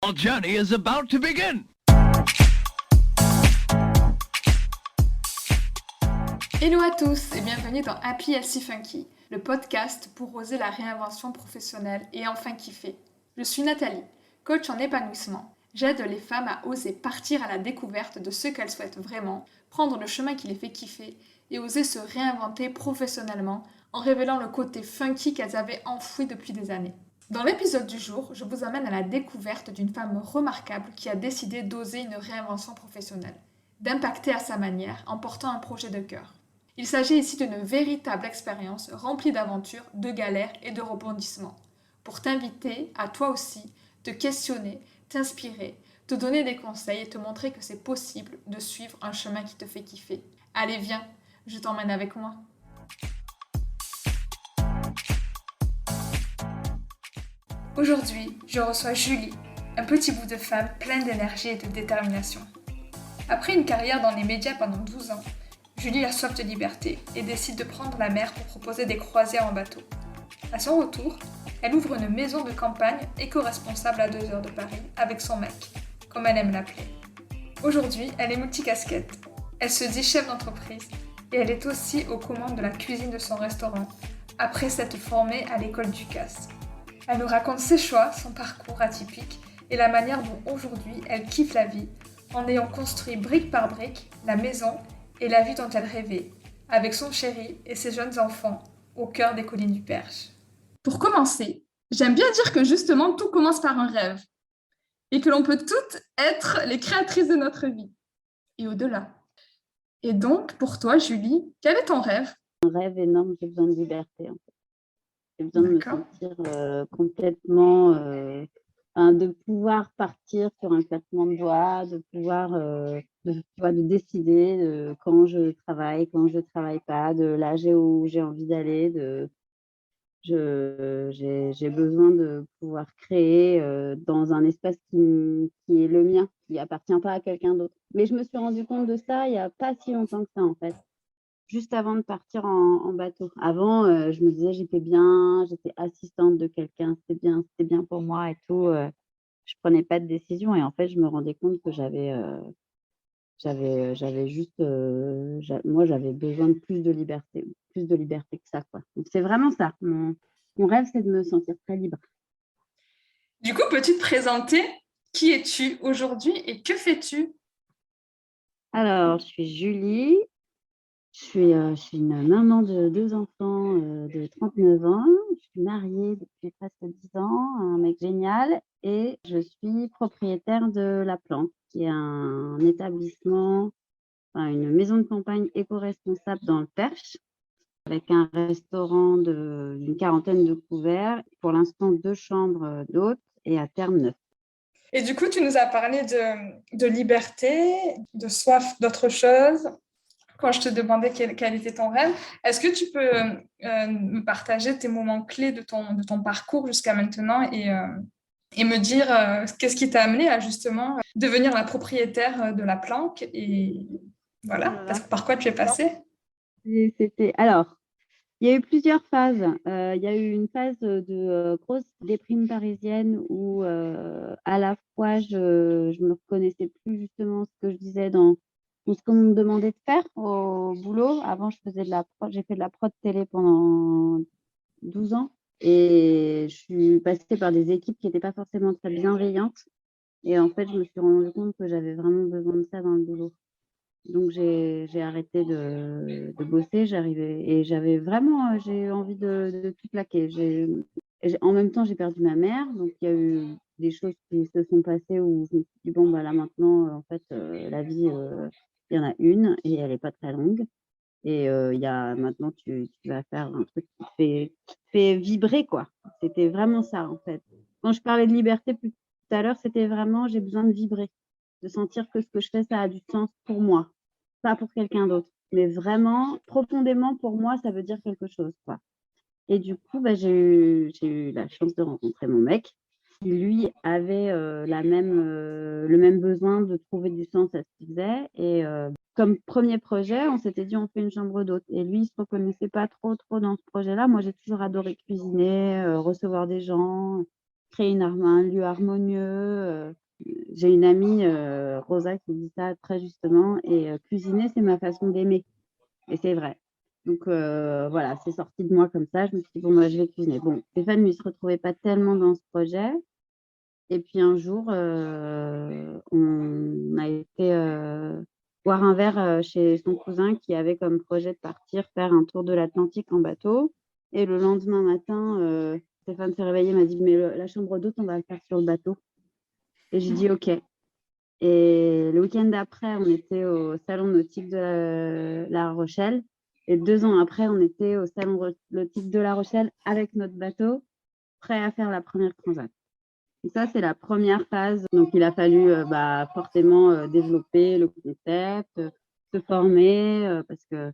Our journey is about to begin. Hello à tous et bienvenue dans Happy Healthy Funky, le podcast pour oser la réinvention professionnelle et enfin kiffer. Je suis Nathalie, coach en épanouissement. J'aide les femmes à oser partir à la découverte de ce qu'elles souhaitent vraiment, prendre le chemin qui les fait kiffer et oser se réinventer professionnellement en révélant le côté funky qu'elles avaient enfoui depuis des années. Dans l'épisode du jour, je vous amène à la découverte d'une femme remarquable qui a décidé d'oser une réinvention professionnelle, d'impacter à sa manière en portant un projet de cœur. Il s'agit ici d'une véritable expérience remplie d'aventures, de galères et de rebondissements, pour t'inviter à toi aussi te questionner, t'inspirer, te donner des conseils et te montrer que c'est possible de suivre un chemin qui te fait kiffer. Allez, viens, je t'emmène avec moi. Aujourd'hui, je reçois Julie, un petit bout de femme pleine d'énergie et de détermination. Après une carrière dans les médias pendant 12 ans, Julie a soif de liberté et décide de prendre la mer pour proposer des croisières en bateau. À son retour, elle ouvre une maison de campagne éco-responsable à 2 heures de Paris avec son mec, comme elle aime l'appeler. Aujourd'hui, elle est multicasquette. Elle se dit chef d'entreprise et elle est aussi aux commandes de la cuisine de son restaurant après s'être formée à l'école Ducasse. Elle nous raconte ses choix, son parcours atypique et la manière dont aujourd'hui elle kiffe la vie en ayant construit brique par brique la maison et la vie dont elle rêvait, avec son chéri et ses jeunes enfants au cœur des collines du Perche. Pour commencer, j'aime bien dire que justement tout commence par un rêve et que l'on peut toutes être les créatrices de notre vie et au-delà. Et donc, pour toi, Julie, quel est ton rêve ? Un rêve énorme, j'ai besoin de liberté. En fait. J'ai besoin de me D'accord. sentir complètement, de pouvoir partir sur un claquement de doigts, de pouvoir de décider de quand je travaille pas, de l'âge où j'ai envie d'aller. J'ai besoin de pouvoir créer dans un espace qui est le mien, qui appartient pas à quelqu'un d'autre. Mais je me suis rendu compte de ça il n'y a pas si longtemps que ça, en fait. Juste avant de partir en bateau. Avant, je me disais: «J'étais bien, j'étais assistante de quelqu'un, c'était bien pour moi et tout», je prenais pas de décision et en fait, je me rendais compte que j'avais juste, j'avais besoin de plus de liberté que ça, quoi. Donc c'est vraiment ça. Mon rêve, c'est de me sentir très libre. Du coup, peux-tu te présenter ? Qui es-tu aujourd'hui et que fais-tu ? Alors, je suis Julie, je suis une maman de 2 enfants, de 39 ans. Je suis mariée depuis presque 10 ans, un mec génial et je suis propriétaire de La Plante, qui est un établissement, enfin une maison de campagne éco-responsable dans le Perche, avec un restaurant d'une quarantaine de couverts. Pour l'instant, 2 chambres d'hôtes et à terme 9. Et du coup, tu nous as parlé de liberté, de soif d'autre chose. Quand je te demandais quel était ton rêve, est-ce que tu peux me partager tes moments clés de ton parcours jusqu'à maintenant et me dire qu'est-ce qui t'a amené à justement devenir la propriétaire de la planque et voilà, par quoi tu es passée ? Alors, il y a eu plusieurs phases. Il y a eu une phase de grosse déprime parisienne où à la fois je me reconnaissais plus justement ce que je disais dans ce qu'on me demandait de faire au boulot. Avant, j'ai fait de la prod télé pendant 12 ans et je suis passée par des équipes qui n'étaient pas forcément très bienveillantes. Et en fait, je me suis rendu compte que j'avais vraiment besoin de ça dans le boulot. Donc j'ai arrêté de bosser, j'avais vraiment, j'ai eu envie de tout plaquer. En même temps, j'ai perdu ma mère, donc il y a eu des choses qui se sont passées où je me suis dit: «Bon, bah, là maintenant, en fait, la vie, il y en a une et elle est pas très longue et il y a maintenant tu vas faire un truc qui te fait vibrer, quoi». C'était vraiment ça, en fait. Quand je parlais de liberté tout à l'heure, c'était vraiment j'ai besoin de vibrer, de sentir que ce que je fais, ça a du sens pour moi, pas pour quelqu'un d'autre. Mais vraiment, profondément, pour moi, ça veut dire quelque chose, quoi. Et du coup, bah, j'ai eu la chance de rencontrer mon mec qui, lui, avait, le même besoin de trouver du sens à ce qu'il faisait et comme premier projet, on s'était dit: «On fait une chambre d'hôte» et lui, il se reconnaissait pas trop dans ce projet-là. Moi, j'ai toujours adoré cuisiner, recevoir des gens. créer un lieu harmonieux. J'ai une amie, Rosa, qui dit ça très justement, et cuisiner, c'est ma façon d'aimer. Et c'est vrai. Donc voilà, c'est sorti de moi comme ça. Je me suis dit, bon, moi, je vais cuisiner. Bon, Stéphane, lui, il se retrouvait pas tellement dans ce projet. Et puis un jour, on a été boire un verre chez son cousin qui avait comme projet de partir faire un tour de l'Atlantique en bateau. Et le lendemain matin, Stéphane s'est réveillé, m'a dit, mais la chambre d'hôte, on va le faire sur le bateau. Et j'ai dit, OK. Et le week-end d'après, on était au salon nautique de La Rochelle. Et 2 ans après, on était au salon nautique de La Rochelle avec notre bateau, prêt à faire la première transat. Et ça, c'est la première phase. Donc, il a fallu forcément développer le concept, se former, parce que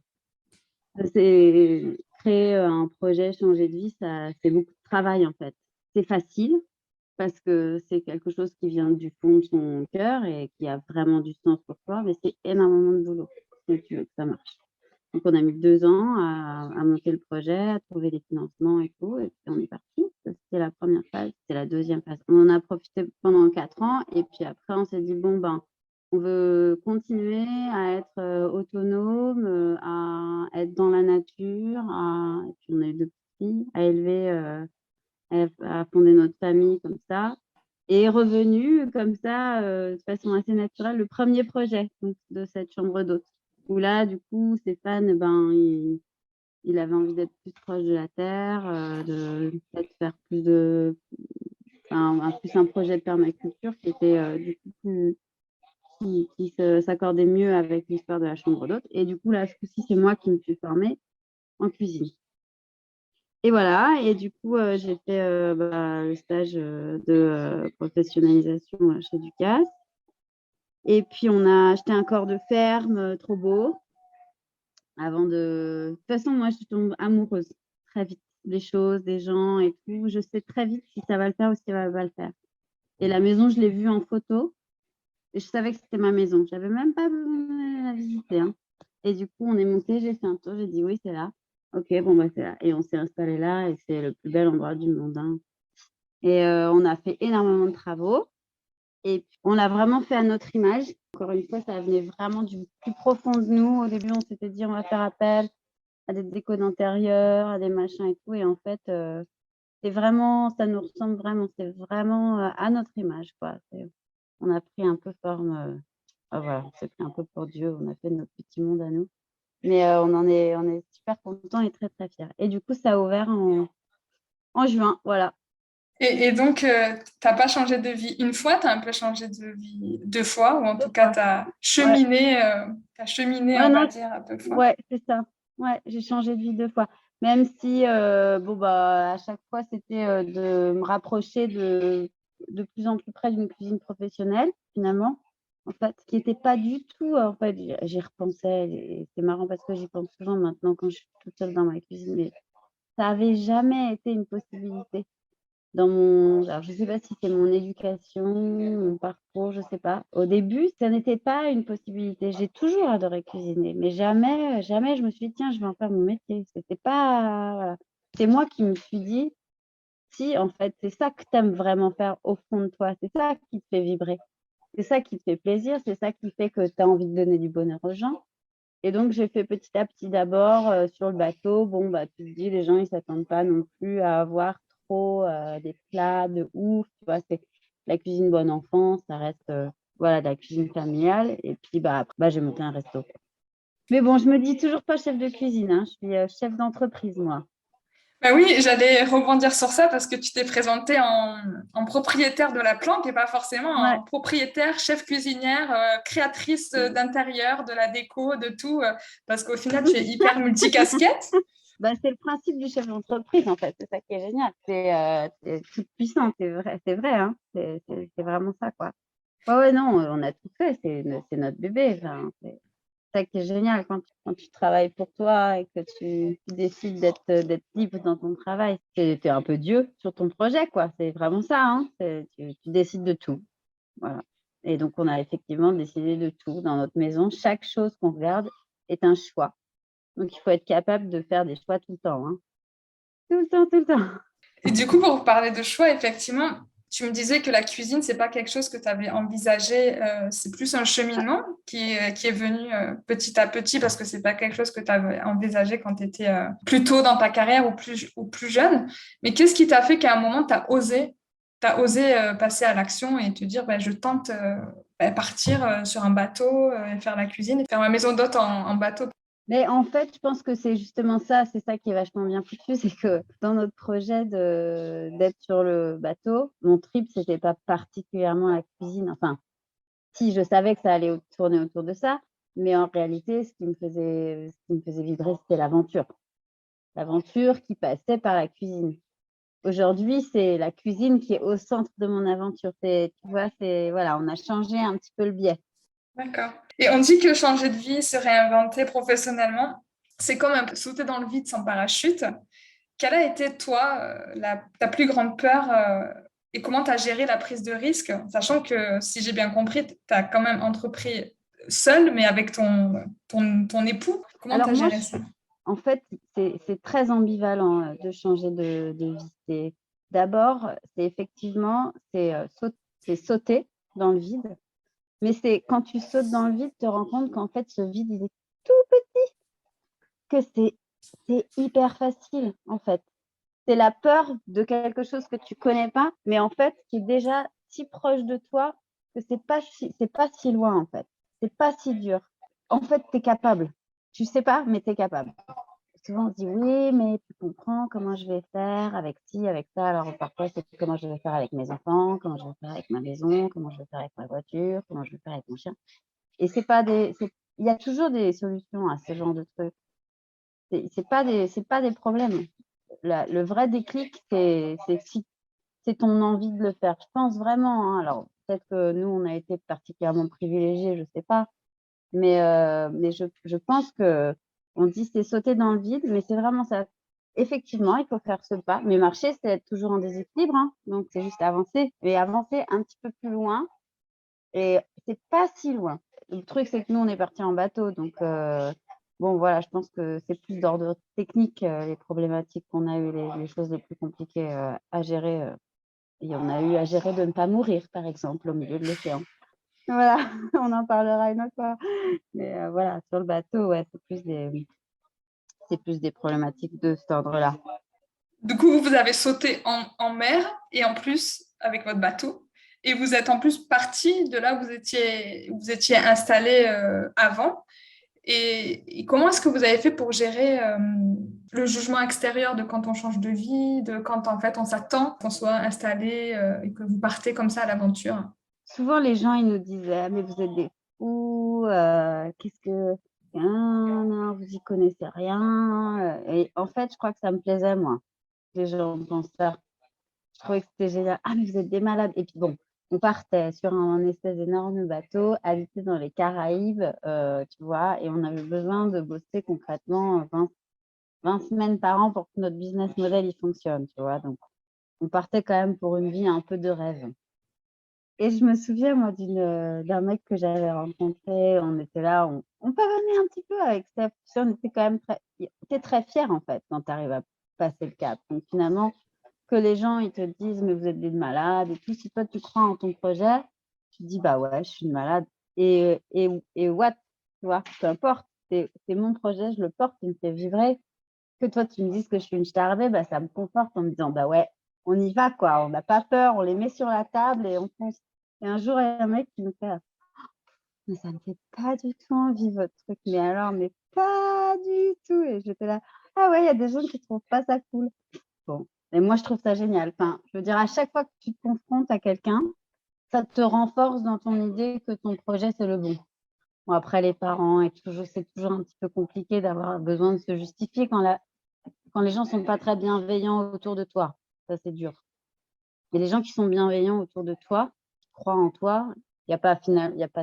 c'est créer un projet, changer de vie, ça, c'est beaucoup de travail en fait. C'est facile parce que c'est quelque chose qui vient du fond de son cœur et qui a vraiment du sens pour toi, mais c'est énormément de boulot si tu veux que ça marche. Donc, on a mis 2 ans à monter le projet, à trouver les financements et tout, et puis on est parti. Ça, c'était la première phase, c'était la deuxième phase. On en a profité pendant 4 ans, et puis après, on s'est dit, bon, ben, on veut continuer à être autonome, à être dans la nature, et puis on a eu 2 petits, à élever, à fonder notre famille comme ça. Et est revenu comme ça, de façon assez naturelle, le premier projet donc, de cette chambre d'hôte. Où là, du coup, Stéphane, ben, il avait envie d'être plus proche de la terre, de peut-être faire plus plus un projet de permaculture qui était du coup qui s'accordait mieux avec l'histoire de la chambre d'hôte. Et du coup, là, ce coup-ci, c'est moi qui me suis formée en cuisine. Et voilà, et du coup, j'ai fait le stage de professionnalisation chez Ducasse. Et puis, on a acheté un corps de ferme trop beau. De toute façon, moi, je tombe amoureuse très vite des choses, des gens et tout. Je sais très vite si ça va le faire ou si ça va pas le faire. Et la maison, je l'ai vue en photo et je savais que c'était ma maison. Je n'avais même pas besoin de la visiter, hein. Et du coup, on est monté, j'ai fait un tour, j'ai dit oui, c'est là. Ok, bon, bah, c'est là. Et on s'est installé là et c'est le plus bel endroit du monde, hein. Et on a fait énormément de travaux. Et puis, on l'a vraiment fait à notre image. Encore une fois, ça venait vraiment du plus profond de nous. Au début, on s'était dit, on va faire appel à des décos d'intérieur, à des machins et tout. Et en fait, c'est vraiment, ça nous ressemble vraiment. C'est vraiment à notre image, quoi. On a pris un peu forme. Voilà, on s'est pris un peu pour Dieu. On a fait notre petit monde à nous. Mais on est super contents et très, très fiers. Et du coup, ça a ouvert en juin. Voilà. Et donc, t'as pas changé de vie une fois, t'as un peu changé de vie 2 fois, ou en 2 tout cas, fois. Ouais. t'as cheminé, Ouais, on va non, dire, à 2 fois. ouais, c'est ça. Ouais, j'ai changé de vie 2 fois. Même si, bon, bah, à chaque fois, c'était de me rapprocher de plus en plus près d'une cuisine professionnelle, finalement. En fait, qui n'était pas du tout, en fait, j'y repensais, et c'est marrant parce que j'y pense souvent maintenant quand je suis toute seule dans ma cuisine, mais ça n'avait jamais été une possibilité alors je sais pas si c'est mon éducation, mon parcours, je sais pas. Au début, ça n'était pas une possibilité. J'ai toujours adoré cuisiner, mais jamais, jamais je me suis dit, tiens, je vais en faire mon métier. C'était pas, voilà. C'est moi qui me suis dit, si, en fait, c'est ça que tu aimes vraiment faire au fond de toi. C'est ça qui te fait vibrer. C'est ça qui te fait plaisir. C'est ça qui fait que tu as envie de donner du bonheur aux gens. Et donc, j'ai fait petit à petit d'abord sur le bateau. Bon, bah, tu te dis, les gens, ils s'attendent pas non plus à avoir trop des plats de ouf. Tu vois, c'est la cuisine bonne enfant, ça reste voilà, de la cuisine familiale. Et puis, bah, après, bah, j'ai monté un resto. Mais bon, je me dis toujours pas chef de cuisine, hein. Je suis chef d'entreprise, moi. Bah oui, j'allais rebondir sur ça parce que tu t'es présentée en propriétaire de la planque et pas forcément Ouais. en propriétaire, chef cuisinière, créatrice d'intérieur, de la déco, de tout, parce qu'au final, tu es hyper multicasquette. Bah, c'est le principe du chef d'entreprise, en fait. C'est ça qui est génial. C'est toute puissant, c'est vrai, hein. C'est vraiment ça, quoi. Ouais, ouais, non, on a tout fait. C'est notre bébé. Enfin, c'est ça qui est génial quand tu travailles pour toi et que tu décides d'être libre dans ton travail. Tu es un peu Dieu sur ton projet, quoi. C'est vraiment ça, hein. Tu décides de tout. Voilà. Et donc, on a effectivement décidé de tout dans notre maison. Chaque chose qu'on regarde est un choix. Donc, il faut être capable de faire des choix tout le temps, hein. Tout le temps, tout le temps. Et du coup, pour parler de choix, effectivement, Tu me disais que la cuisine, c'est pas quelque chose que tu avais envisagé, c'est plus un cheminement qui est venu petit à petit parce que c'est pas quelque chose que tu avais envisagé quand tu étais plus tôt dans ta carrière ou plus jeune. Mais qu'est-ce qui t'a fait qu'à un moment, t'as osé passer à l'action et te dire, bah, je tente partir sur un bateau et faire la cuisine et faire ma maison d'hôte en bateau. Mais en fait, je pense que c'est justement ça, c'est ça qui est vachement bien foutu, c'est que dans notre projet d'être sur le bateau, mon trip, c'était pas particulièrement la cuisine. Enfin, si je savais que ça allait tourner autour de ça, mais en réalité, ce qui me faisait vibrer, c'était l'aventure. L'aventure qui passait par la cuisine. Aujourd'hui, c'est la cuisine qui est au centre de mon aventure. Tu vois, voilà, on a changé un petit peu le biais. D'accord. Et on dit que changer de vie, se réinventer professionnellement, c'est comme un peu sauter dans le vide sans parachute. Quelle a été, toi, ta plus grande peur et comment tu as géré la prise de risque, sachant que, si j'ai bien compris, tu as quand même entrepris seul, mais avec ton époux. Comment tu Alors as moi, géré ça? en fait, c'est très ambivalent de changer de vie. D'abord, c'est effectivement, c'est sauter dans le vide. Mais c'est quand tu sautes dans le vide, tu te rends compte qu'en fait, ce vide, il est tout petit, que c'est hyper facile, en fait. C'est la peur de quelque chose que tu connais pas, mais en fait, qui est déjà si proche de toi que c'est pas si loin, en fait. C'est pas si dur. En fait, tu es capable. Tu sais pas, mais tu es capable. Souvent, on se dit oui, mais tu comprends comment je vais faire avec ci, avec ça. Alors, parfois, c'est comment je vais faire avec mes enfants, comment je vais faire avec ma maison, comment je vais faire avec ma voiture, comment je vais faire avec mon chien. Et il y a toujours des solutions à ce genre de trucs. C'est pas des problèmes. Le vrai déclic, c'est si c'est ton envie de le faire. Je pense vraiment, hein. Alors, peut-être que nous, on a été particulièrement privilégiés, je sais pas. Mais je pense que on dit c'est sauter dans le vide, mais c'est vraiment ça. Effectivement, il faut faire ce pas. Mais marcher, c'est être toujours en déséquilibre, hein. Donc, c'est juste avancer. Mais avancer un petit peu plus loin. Et c'est pas si loin. Le truc, c'est que nous, on est partis en bateau. Donc, bon, voilà, je pense que c'est plus d'ordre technique, les problématiques qu'on a eues, les choses les plus compliquées à gérer. Et on a eu à gérer de ne pas mourir, par exemple, au milieu de l'océan. Voilà, on en parlera une autre fois. Mais voilà, sur le bateau, ouais, c'est plus des problématiques de cet ordre-là. Du coup, vous avez sauté en mer et en plus avec votre bateau. Et vous êtes en plus parti de là où vous étiez installé avant. Et comment est-ce que vous avez fait pour gérer le jugement extérieur de quand on change de vie, de quand en fait on s'attend qu'on soit installé et que vous partez comme ça à l'aventure? Souvent, les gens, ils nous disent ah, mais vous êtes des fous, qu'est-ce que. Ah, non, vous y connaissez rien. Et en fait, je crois que ça me plaisait, moi. Les gens pensent ça. Je trouvais que c'était génial. Ah, mais vous êtes des malades. Et puis bon, on partait sur un espèce d'énorme bateau, habité dans les Caraïbes, tu vois, et on avait besoin de bosser concrètement 20 semaines par an pour que notre business model il fonctionne, tu vois. Donc, on partait quand même pour une vie un peu de rêve. Et je me souviens, moi, d'un mec que j'avais rencontré. On était là, on pavanait un petit peu avec Steph. Tu sais, on était quand même t'es très fier, en fait, quand tu arrives à passer le cap. Donc, finalement, que les gens, ils te disent, mais vous êtes des malades et tout. Si toi, tu crois en ton projet, tu te dis, bah ouais, je suis une malade. Et what, tu vois, peu importe. C'est mon projet, je le porte, il me fait vibrer. Que toi, tu me dises que je suis une starbée, bah, ça me conforte en me disant, bah ouais, on y va, quoi. On n'a pas peur, on les met sur la table et on fonce. Et un jour, il y a un mec qui me fait, mais ça me fait pas du tout envie, votre truc. Mais alors, mais pas du tout. Et j'étais là, ah ouais, il y a des gens qui trouvent pas ça cool. Bon. Et moi, je trouve ça génial. Enfin, je veux dire, à chaque fois que tu te confrontes à quelqu'un, ça te renforce dans ton idée que ton projet, c'est le bon. Bon, après, les parents, c'est toujours un petit peu compliqué d'avoir besoin de se justifier quand les gens sont pas très bienveillants autour de toi. Ça, c'est dur. Mais les gens qui sont bienveillants autour de toi, qui croient en toi, il y a pas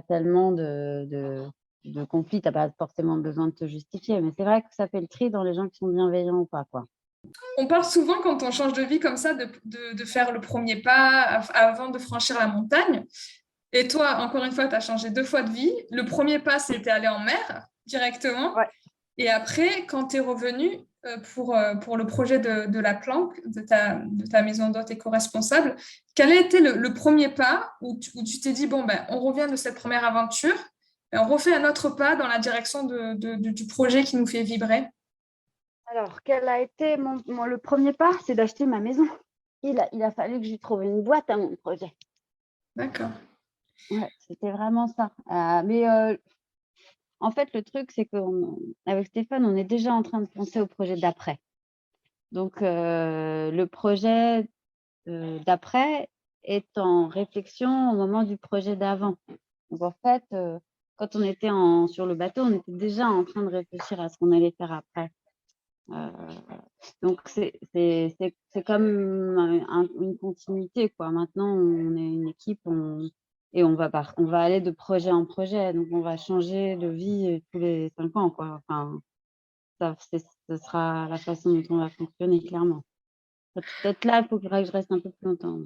tellement de conflits. Tu n'as pas forcément besoin de te justifier. Mais c'est vrai que ça fait le tri dans les gens qui sont bienveillants ou pas, quoi. On parle souvent quand on change de vie comme ça de faire le premier pas avant de franchir la montagne. Et toi, encore une fois, tu as changé 2 fois de vie. Le premier pas, c'était aller en mer directement. Ouais. Et après, quand tu es revenu pour le projet de la planque, de ta maison d'hôte éco-responsable, quel a été le premier pas où tu t'es dit, bon, ben, on revient de cette première aventure, et on refait un autre pas dans la direction du projet qui nous fait vibrer? Alors, quel a été le premier pas? C'est d'acheter ma maison. Il a fallu que je trouve une boîte à mon projet. D'accord. Ouais, c'était vraiment ça. Mais en fait, le truc, c'est qu'avec Stéphane, on est déjà en train de penser au projet d'après. Donc, le projet d'après est en réflexion au moment du projet d'avant. Donc, en fait, quand on était sur le bateau, on était déjà en train de réfléchir à ce qu'on allait faire après. Donc, c'est comme une continuité, quoi. Maintenant, on est une équipe et on va aller de projet en projet. Donc, on va changer de vie tous les 5 ans, quoi. Enfin, ce sera la façon dont on va fonctionner, clairement. Peut-être là, il faudra que je reste un peu plus longtemps.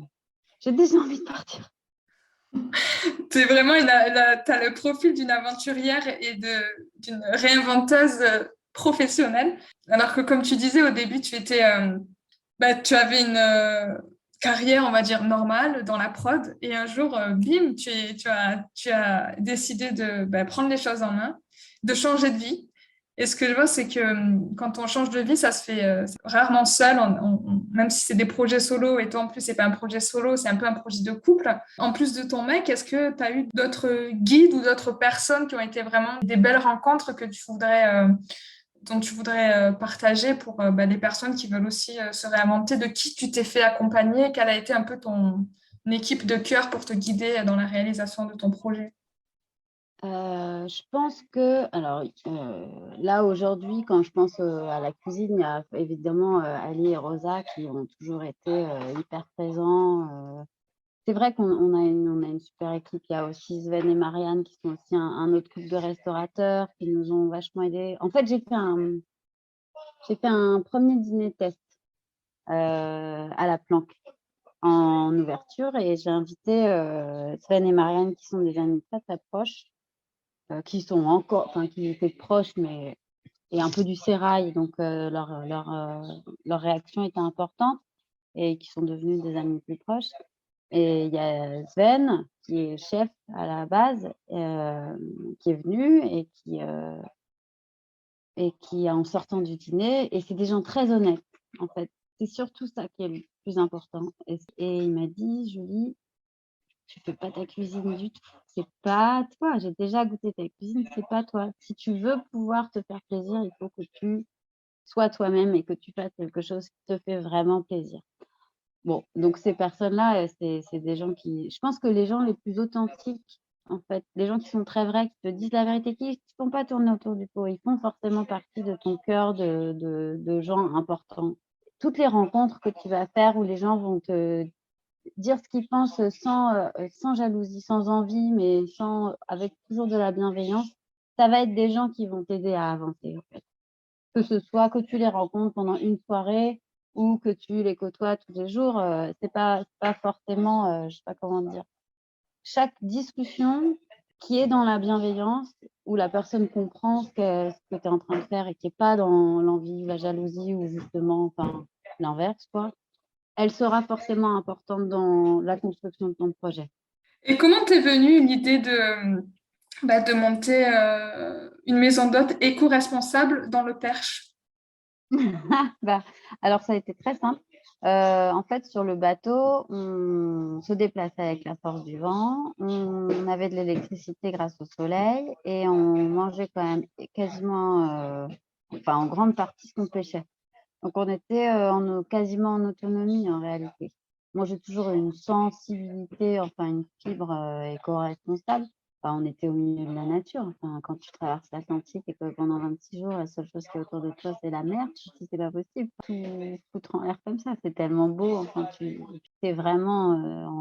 J'ai déjà envie de partir. Tu es vraiment t'as le profil d'une aventurière et d'une réinventeuse professionnelle. Alors que, comme tu disais au début, tu avais une carrière, on va dire, normale dans la prod. Et un jour, bim, tu as décidé de prendre les choses en main, de changer de vie. Et ce que je vois, c'est que quand on change de vie, ça se fait rarement seul, même si c'est des projets solo, et toi en plus, c'est pas un projet solo, c'est un peu un projet de couple. En plus de ton mec, est-ce que tu as eu d'autres guides ou d'autres personnes qui ont été vraiment des belles rencontres dont tu voudrais partager pour les personnes qui veulent aussi se réinventer, de qui tu t'es fait accompagner, quelle a été un peu ton équipe de cœur pour te guider dans la réalisation de ton projet? Je pense que alors, là, aujourd'hui, quand je pense, à la cuisine, il y a évidemment, Ali et Rosa qui ont toujours été, hyper présents. C'est vrai qu'on a une super équipe. Il y a aussi Sven et Marianne qui sont aussi un autre couple de restaurateurs qui nous ont vachement aidés. En fait, j'ai fait un 1er dîner test, à la planque en ouverture et j'ai invité, Sven et Marianne qui sont des amis très, très proches, qui étaient proches, mais et un peu du sérail, donc leur réaction était importante et qui sont devenus des amis plus proches. Et il y a Sven, qui est chef à la base, qui est venu et qui en sortant du dîner, et c'est des gens très honnêtes, en fait. C'est surtout ça qui est le plus important. Et il m'a dit: «Julie, tu fais pas ta cuisine du tout. C'est pas toi. J'ai déjà goûté ta cuisine, c'est pas toi. Si tu veux pouvoir te faire plaisir, il faut que tu sois toi-même et que tu fasses quelque chose qui te fait vraiment plaisir». Bon, donc ces personnes-là, c'est des gens je pense que les gens les plus authentiques, en fait, les gens qui sont très vrais, qui te disent la vérité, qui ne font pas tourner autour du pot, ils font forcément partie de ton cœur de gens importants. Toutes les rencontres que tu vas faire où les gens vont te dire ce qu'ils pensent sans jalousie, sans envie, mais avec toujours de la bienveillance, ça va être des gens qui vont t'aider à avancer, en fait. Que ce soit que tu les rencontres pendant une soirée ou que tu les côtoies tous les jours, c'est pas forcément, je sais pas comment dire. Chaque discussion qui est dans la bienveillance, où la personne comprend ce que tu es en train de faire et qui est pas dans l'envie, la jalousie ou justement, enfin, l'inverse, quoi, elle sera forcément importante dans la construction de ton projet. Et comment t'es venue l'idée de monter une maison d'hôtes éco-responsable dans le Perche? Bah, alors ça a été très simple. En fait, sur le bateau, on se déplaçait avec la force du vent, on avait de l'électricité grâce au soleil et on mangeait quand même quasiment, enfin en grande partie ce qu'on pêchait. Donc on était, quasiment en autonomie en réalité. Moi, j'ai toujours eu une sensibilité, enfin une fibre, éco-responsable. Enfin, on était au milieu de la nature. Enfin, quand tu traverses l'Atlantique et que pendant 26 jours, la seule chose qui est autour de toi, c'est la mer, tu te dis: «C'est pas possible, tout foutre en l'air comme ça, c'est tellement beau». Enfin, tu es vraiment,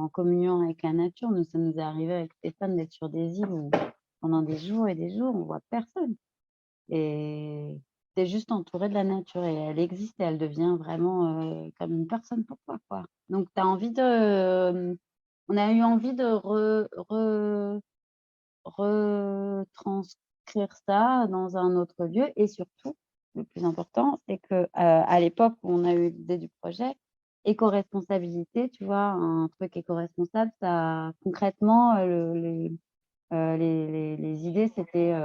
en communion avec la nature. Nous, ça nous est arrivé avec Stéphane d'être sur des îles où pendant des jours et des jours, on voit personne. Et tu es juste entouré de la nature et elle existe et elle devient vraiment, comme une personne pour toi, quoi. Donc tu as envie on a eu envie de retranscrire inscrire ça dans un autre lieu et surtout, le plus important, c'est que, à l'époque où on a eu l'idée du projet, éco-responsabilité, tu vois? Un truc éco-responsable, ça concrètement, les idées, c'était,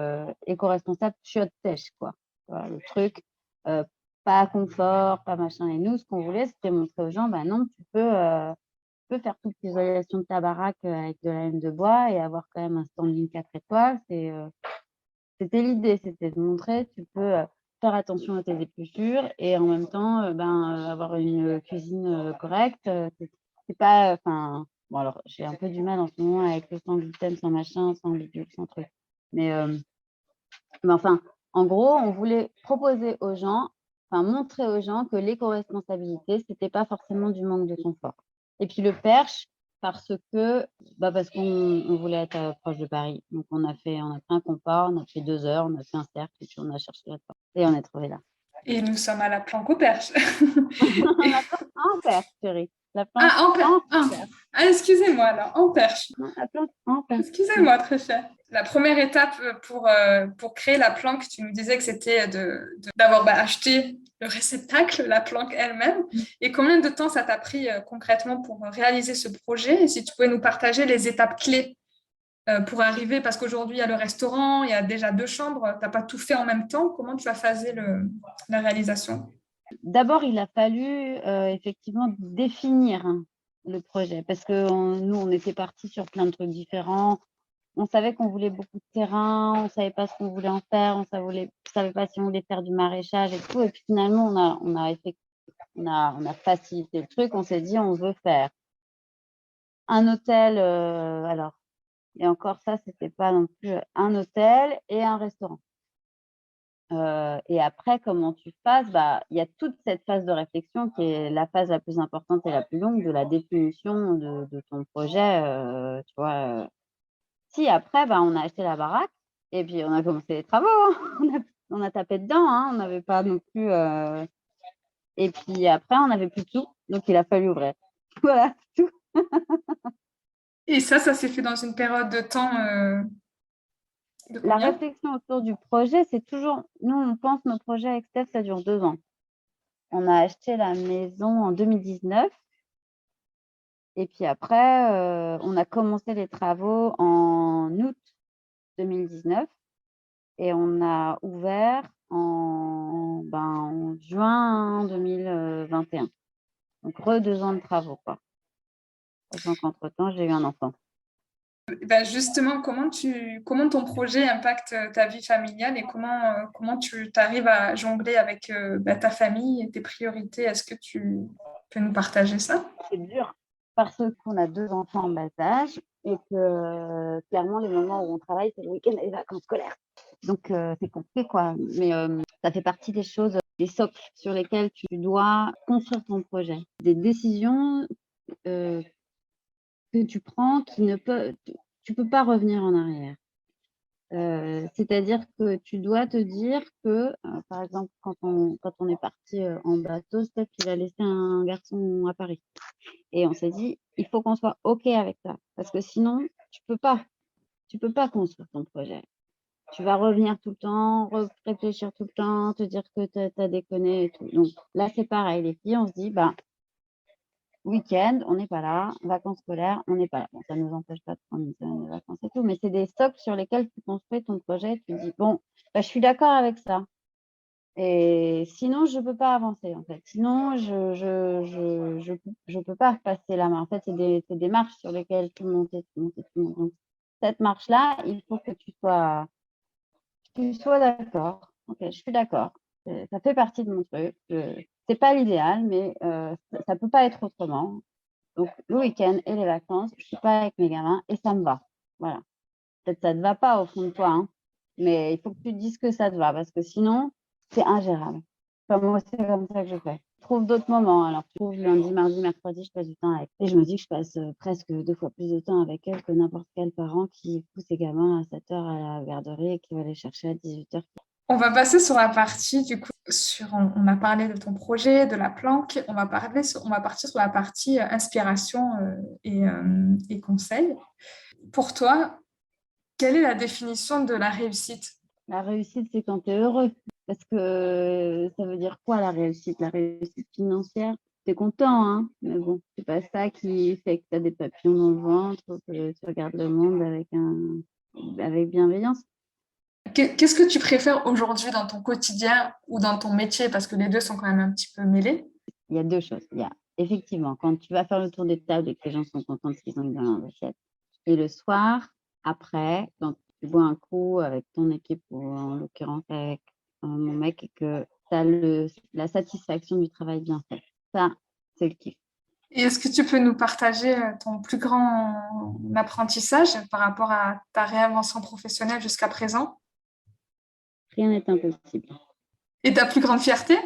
éco-responsable chiottes sèches, quoi. Voilà, le truc, heu, pas confort, pas machin et nous, ce qu'on voulait, c'était montrer aux gens: «Bah non, tu peux faire toute l'isolation de ta baraque, avec de la laine de bois et avoir quand même un standing 4 étoiles». C'était l'idée, c'était de montrer tu peux, faire attention à tes épluchures et en même temps, avoir une, cuisine, correcte, c'est pas, enfin bon alors j'ai un peu du mal en ce moment avec le sans gluten, sans machin, sans bidule, sans truc. Mais, mais enfin, en gros, on voulait proposer aux gens, enfin montrer aux gens que l'éco-responsabilité, c'était pas forcément du manque de confort. Et puis le perche, parce que, parce qu'on voulait être, proche de Paris. Donc on a pris un compas, on a fait 2 heures, on a fait un cercle et puis on a cherché la porte et on est trouvé là. Et nous sommes à la planque au perche. La planche en perche, chérie, la planche Ah, en ah, perche. ah, excusez-moi, alors, en perche. Non, la planche en perche. Excusez-moi, très cher. La première étape pour créer la planque, tu nous disais que c'était d'avoir acheté le réceptacle, la planque elle-même. Et combien de temps ça t'a pris concrètement pour réaliser ce projet? Et si tu pouvais nous partager les étapes clés pour arriver, parce qu'aujourd'hui, il y a le restaurant, il y a déjà 2 chambres, tu n'as pas tout fait en même temps. Comment tu as phasé la réalisation? D'abord, il a fallu, effectivement définir, hein, le projet parce que nous, on était partis sur plein de trucs différents. On savait qu'on voulait beaucoup de terrain, on savait pas ce qu'on voulait en faire, savait pas si on voulait faire du maraîchage et tout et puis finalement on a facilité le truc, on s'est dit: «On veut faire un hôtel», alors et encore ça, c'était pas non plus, un hôtel et un restaurant. Et après comment tu fasses, il y a toute cette phase de réflexion qui est la phase la plus importante et la plus longue de la définition de ton projet, tu vois? Si après, on a acheté la baraque et puis on a commencé les travaux, hein. On a tapé dedans, hein, on n'avait pas non plus, et puis après on n'avait plus de sous, donc il a fallu ouvrir. Voilà, c'est tout. Et ça s'est fait dans une période de temps de La combien? réflexion autour du projet, c'est toujours nous on pense nos projets avec Steph, ça dure 2 ans. On a acheté la maison en 2019 et puis après, on a commencé les travaux en août 2019 et on a ouvert en juin 2021. Donc 2 ans de travaux, quoi. Sachant qu'entre-temps, j'ai eu un enfant. Justement, comment ton projet impacte ta vie familiale et comment tu arrives à jongler avec ta famille et tes priorités? Est-ce que tu peux nous partager ça? C'est dur parce qu'on a 2 enfants en bas âge et que clairement les moments où on travaille, c'est le week-end et les vacances scolaires. Donc c'est compliqué, quoi. Mais ça fait partie des choses, des socles sur lesquels tu dois construire ton projet. Des décisions, heu, que tu prends qui ne peut tu peux pas revenir en arrière. C'est-à-dire que tu dois te dire que, par exemple, quand on est partis, en bateau, Steph, il a laissé un garçon à Paris et on s'est dit: «Il faut qu'on soit OK avec ça, parce que sinon tu peux pas construire ton projet». Tu vas revenir tout le temps, réfléchir tout le temps, te dire que tu as déconné et tout. Donc là, c'est pareil, les filles, on se dit: week-end, on n'est pas là, vacances scolaires, on n'est pas là. Bon, ça ne nous empêche pas de prendre une semaine de vacances et tout, mais c'est des stocks sur lesquels tu construis ton projet. Tu te dis: «Bon, je suis d'accord avec ça et sinon je peux pas avancer, en fait. Sinon je peux pas passer la main». En fait, c'est des marches sur lesquelles tu montes et tu montes et tu montes. Donc cette marche-là, il faut que tu sois d'accord. OK, je suis d'accord. Ça fait partie de mon truc. C'est pas l'idéal, mais ça peut pas être autrement. Donc le week-end et les vacances, je suis pas avec mes gamins et ça me va. Voilà. Peut-être ça te va pas au fond de toi, hein, mais il faut que tu te dises que ça te va parce que sinon, c'est ingérable. Enfin, moi, c'est comme ça que je fais. Je trouve d'autres moments. Alors, je trouve lundi, mardi, mercredi, je passe du temps avec et je me dis que je passe, presque 2 fois plus de temps avec elle que n'importe quel parent qui pousse ses gamins à 7 heures à la garderie et qui va les chercher à 18 heures. On va passer sur la partie, du coup, on a parlé de ton projet, de la planque, on va partir sur la partie inspiration et conseils. Pour toi, quelle est la définition de la réussite? La réussite, c'est quand tu es heureux. Parce que ça veut dire quoi la réussite? La réussite financière, tu es content, hein? Mais bon, c'est pas ça qui fait que tu as des papillons dans le ventre, ou que tu regardes le monde avec bienveillance. Qu'est-ce que tu préfères aujourd'hui dans ton quotidien ou dans ton métier? Parce que les deux sont quand même un petit peu mêlés. Il y a deux choses. Il y a effectivement, quand tu vas faire le tour des tables et que les gens sont contents de ce qu'ils ont mis dans leur assiette. Et le soir, après, quand tu bois un coup avec ton équipe, ou en l'occurrence avec mon mec, et que tu as la satisfaction du travail bien fait. Ça, c'est le kiff. Et est-ce que tu peux nous partager ton plus grand apprentissage par rapport à ta réinvention professionnelle jusqu'à présent Rien n'est impossible. et ta plus grande fierté?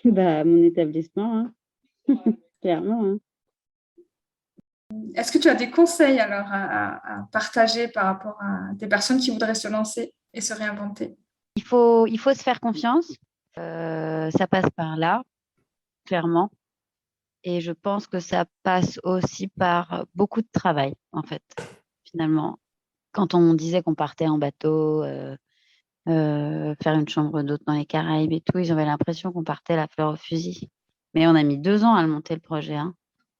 Bah, mon établissement, hein. Clairement, hein. Est-ce que tu as des conseils alors à partager par rapport à des personnes qui voudraient se lancer et se réinventer? Il faut se faire confiance. Ça passe par là, clairement. Et je pense que ça passe aussi par beaucoup de travail, en fait, finalement. Quand on disait qu'on partait en bateau, faire une chambre d'hôte dans les Caraïbes et tout, ils avaient l'impression qu'on partait la fleur au fusil. Mais on a mis 2 ans à le monter, le projet, hein.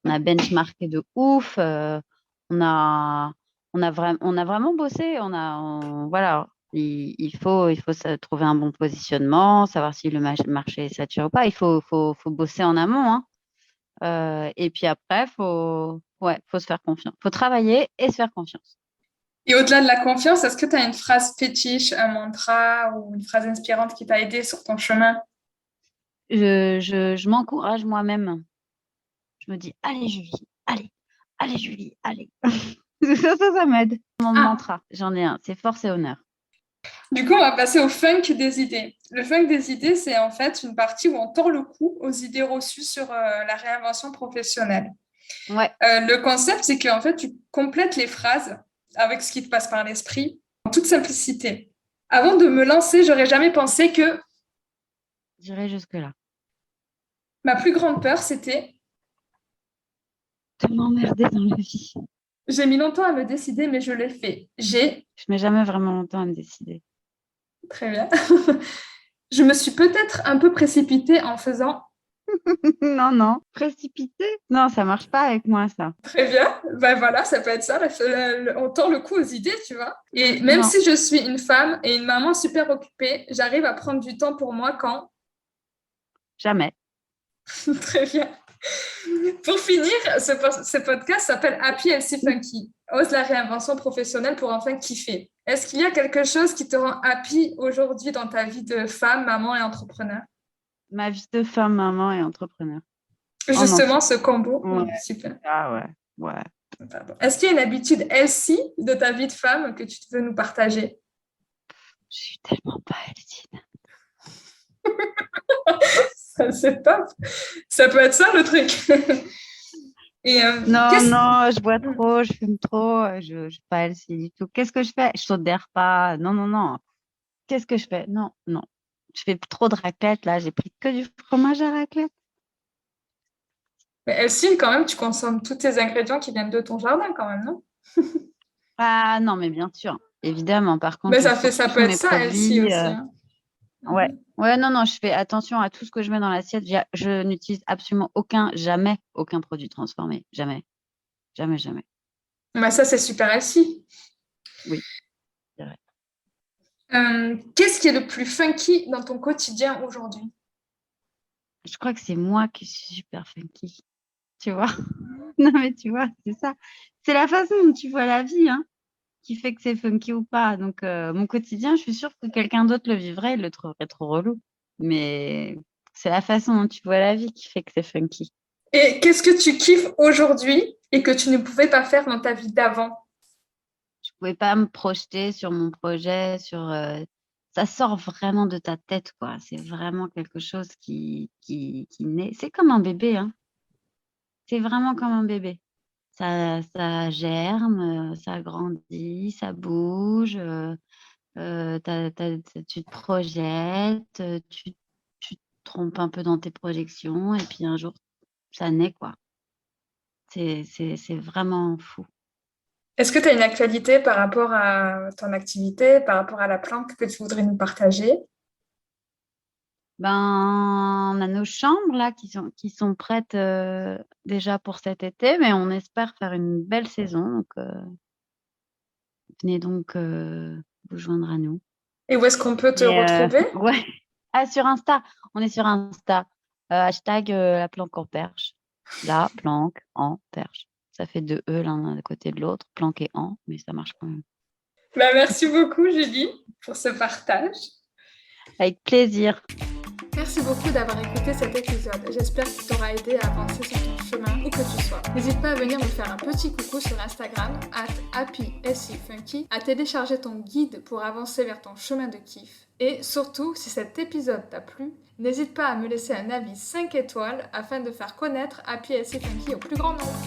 On a benchmarké de ouf. On a, on a vraiment bossé. Voilà. Il faut trouver un bon positionnement, savoir si le marché est saturé ou pas. Faut bosser en amont, hein. Et puis après, faut se faire confiance. Faut travailler et se faire confiance. Et au-delà de la confiance, est-ce que tu as une phrase fétiche, un mantra ou une phrase inspirante qui t'a aidé sur ton chemin? Je m'encourage moi-même. Je me dis, allez Julie, allez Julie, allez. Ça m'aide. Mon Ah, mantra, j'en ai un, c'est force et honneur. du coup, on va passer au funk des idées. Le funk des idées, c'est en fait une partie où on tord le cou aux idées reçues sur la réinvention professionnelle. Ouais, Le concept, c'est qu'en fait, tu complètes les phrases avec ce qui te passe par l'esprit, en toute simplicité. Avant de me lancer, j'aurais jamais pensé que j'irai jusque-là. ma plus grande peur, c'était De m'emmerder dans la vie. j'ai mis longtemps à me décider, mais je l'ai fait. J'ai Je mets jamais vraiment longtemps à me décider. très bien. Je me suis peut-être un peu précipitée en faisant Non, non. Précipité? Non, ça marche pas avec moi, ça. très bien. Ben voilà, ça peut être ça. On tord le coup aux idées, tu vois. Et même Non, si je suis une femme et une maman super occupée, j'arrive à prendre du temps pour moi quand jamais. très bien. Pour finir, ce podcast s'appelle Happy Healthy Funky. Ose la réinvention professionnelle pour enfin kiffer. Est-ce qu'il y a quelque chose qui te rend happy aujourd'hui dans ta vie de femme, maman et entrepreneur? Ma vie de femme, maman et entrepreneur. En Justement, entier. ce combo. Ouais. Super. Ah ouais, ouais. Pardon. Est-ce qu'il y a une habitude healthy de ta vie de femme que tu veux nous partager? Je suis tellement pas healthy. Ça, c'est top. Ça peut être ça le truc. Et Non, qu'est-ce non, je bois trop, je fume trop, je suis pas healthy du tout. Qu'est-ce que je fais? Je saute des repas. Non, non, non. Qu'est-ce que je fais? Non, non. Je fais trop de raclette, là. J'ai pris que du fromage à raclette. Mais healthy, quand même, tu consommes tous tes ingrédients qui viennent de ton jardin, quand même, non? Ah non, mais bien sûr, évidemment. Par Mais contre, sur ça peut tous être mes ça, healthy produits, aussi, hein. ouais. Mhm. Ouais, non, non, je fais attention à tout ce que je mets dans l'assiette. Je n'utilise absolument jamais aucun produit transformé. Jamais, jamais, jamais. Mais ça, c'est super healthy. Oui, c'est vrai. Qu'est-ce qui est le plus funky dans ton quotidien aujourd'hui? Je crois que c'est moi qui suis super funky. Tu vois? Non, mais tu vois, c'est ça. C'est la façon dont tu vois la vie, hein, qui fait que c'est funky ou pas. Donc, mon quotidien, je suis sûre que quelqu'un d'autre le vivrait, il le trouverait trop relou. Mais c'est la façon dont tu vois la vie qui fait que c'est funky. Et qu'est-ce que tu kiffes aujourd'hui et que tu ne pouvais pas faire dans ta vie d'avant? Je pouvais pas me projeter sur mon projet, ça sort vraiment de ta tête, quoi. C'est vraiment quelque chose qui naît. C'est comme un bébé, hein. C'est vraiment comme un bébé. Ça germe, ça grandit, ça bouge, tu te projettes, tu te trompes un peu dans tes projections et puis un jour, ça naît, quoi. C'est vraiment fou. Est-ce que tu as une actualité par rapport à ton activité, par rapport à la planque que tu voudrais nous partager? Ben, on a nos chambres là qui sont prêtes déjà pour cet été, mais on espère faire une belle saison. Donc, venez donc vous joindre à nous. Et où est-ce qu'on peut te Mais retrouver? ouais. Ah, sur Insta. On est sur Insta. Hashtag la planque en perche. La planque en perche. Ça fait 2 E l'un à côté de l'autre, planque et en, mais ça marche quand même. Bah, merci beaucoup, Julie, pour ce partage. Avec plaisir. Merci beaucoup d'avoir écouté cet épisode. J'espère qu'il t'aura aidé à avancer sur ton chemin où que tu sois. N'hésite pas à venir me faire un petit coucou sur Instagram @happysfunky, à télécharger ton guide pour avancer vers ton chemin de kiff. Et surtout, si cet épisode t'a plu, n'hésite pas à me laisser un avis 5 étoiles afin de faire connaître Happy Funky au plus grand nombre.